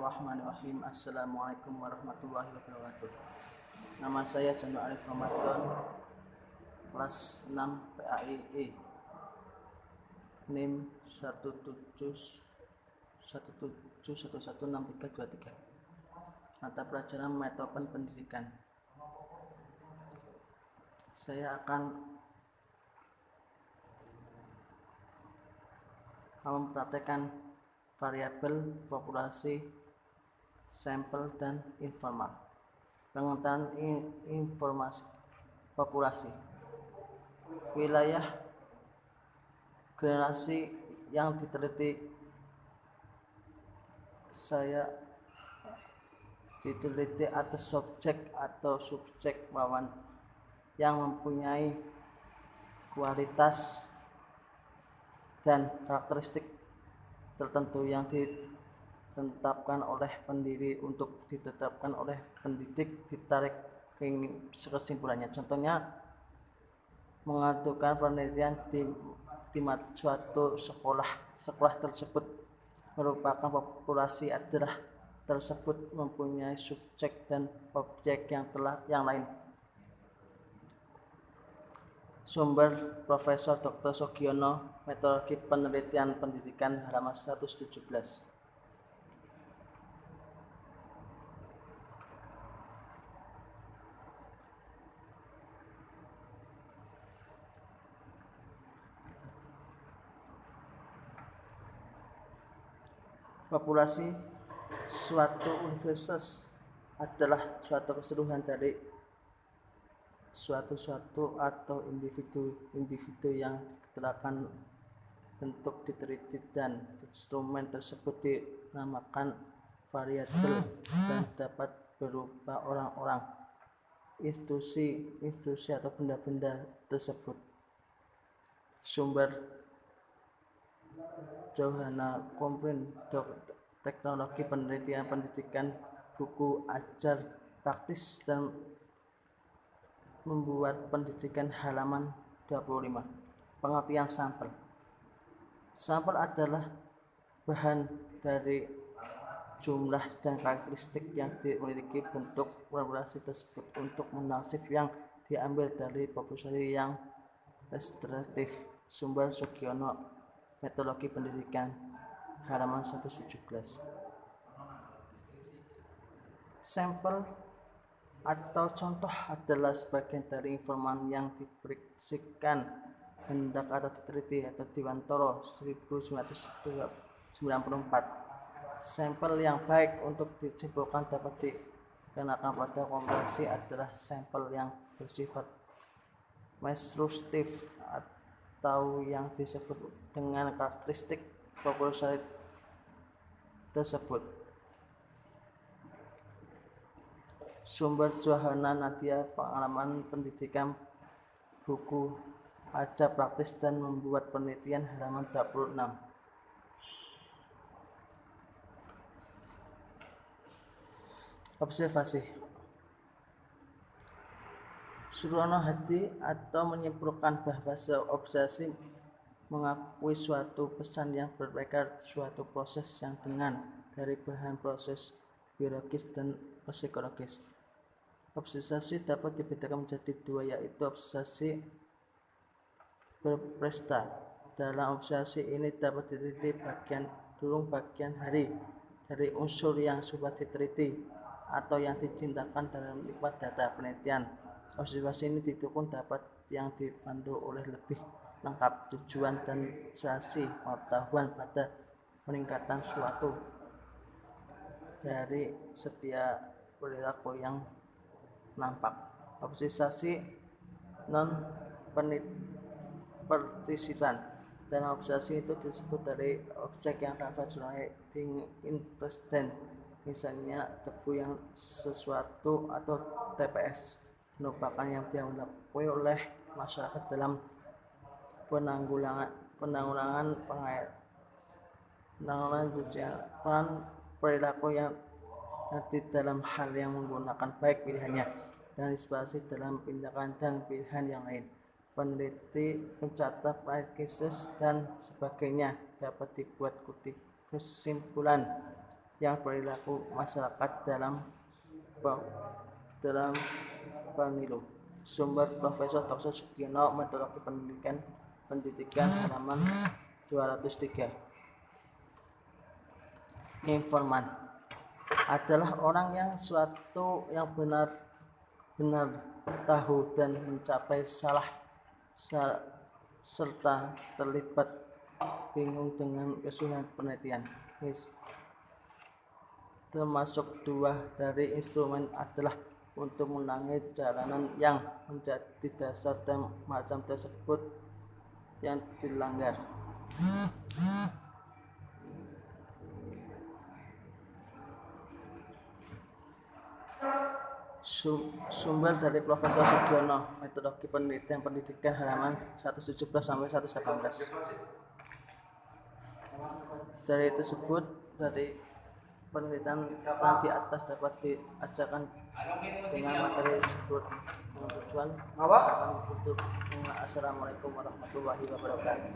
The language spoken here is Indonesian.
Bismillahirrahmanirrahim. Assalamualaikum warahmatullahi wabarakatuh. Nama saya Zainul Arif Ramadan, kelas 6 PAIE, NIM 171716323. Mata pelajaran metode pendidikan. Saya akan mempraktekkan variabel populasi, sampel, dan informal. Pengertian informasi populasi. Wilayah generasi yang diteliti atas subjek atau subjek wawan yang mempunyai kualitas dan karakteristik tertentu yang ditetapkan oleh pendiri untuk ditetapkan oleh pendidik, ditarik ke kesimpulannya. Contohnya, mengajukan penelitian di suatu sekolah tersebut merupakan populasi adalah tersebut mempunyai subjek dan objek yang lain. Sumber Profesor Dr. Sugiono, Metodologi Penelitian Pendidikan, halaman 117. Populasi suatu universitas adalah suatu keseluruhan dari suatu atau individu yang dikeluarkan bentuk diteliti dan instrumen tersebut dinamakan variabel dan dapat berupa orang-orang, institusi atau benda-benda tersebut. Sumber Johanna Komprin, Teknologi Penelitian Pendidikan, buku ajar praktis dan membuat pendidikan, halaman 25. Pengertian sampel. Sampel adalah bahan dari jumlah dan karakteristik yang dimiliki bentuk populasi tersebut untuk menaksir yang diambil dari populasi yang restriktif. Sumber Sugiono, Metodologi Pendidikan, halaman 117. Sampel atau contoh adalah sebagian dari informan yang diperiksakan hendak atau diteliti atau Diwantoro 1994. Sampel yang baik untuk disimpulkan dapat dikenakan pada populasi adalah sampel yang bersifat restriktif atau yang disebut dengan karakteristik populasi tersebut. Sumber Johanna Nadia, Pengalaman Pendidikan, buku ajar praktis dan membuat penelitian, halaman 26. Observasi. Surono Hadi atau menyimpulkan bahwa observasi mengakui suatu pesan yang berbeda suatu proses yang dengan dari bahan proses biologis dan psikologis. Observasi dapat dibedakan menjadi dua, yaitu observasi berpresta. Dalam observasi ini dapat diteliti bagian hari dari unsur yang sudah diteliti atau yang dicintakan dalam lingkup data penelitian. Observasi ini didukung dapat yang dipandu oleh lebih lengkap tujuan dan relasi pengetahuan pada peningkatan suatu dari setiap perilaku yang nampak. Observasi non partisipan. Dalam observasi itu disebut dari objek yang dapat present, misalnya debu yang sesuatu atau TPS merupakan yang dilakukan oleh masyarakat dalam penanggulangan perilaku yang di dalam hal yang menggunakan baik pilihannya dan disipasi dalam tindakan dan pilihan yang lain. Peneliti mencatat cases dan sebagainya dapat dibuat kesimpulan yang perilaku masyarakat dalam pemilu. Sumber Profesor Dr. Sugiono, Metodologi Pendidikan halaman 203. Informan adalah orang yang benar tahu dan mencapai salah serta terlibat bingung dengan keseluruhan penelitian. Termasuk dua dari instrumen adalah untuk menangani jalanan yang menjadi dasar dan macam tersebut yang dilanggar. Sumber dari Profesor Sugiono, Metodologi Pendidikan halaman 117 sampai 118. Dari tersebut, dari penelitian yang di atas dapat diajarkan dengan materi tersebut dengan tujuan untuk Assalamualaikum warahmatullahi wabarakatuh.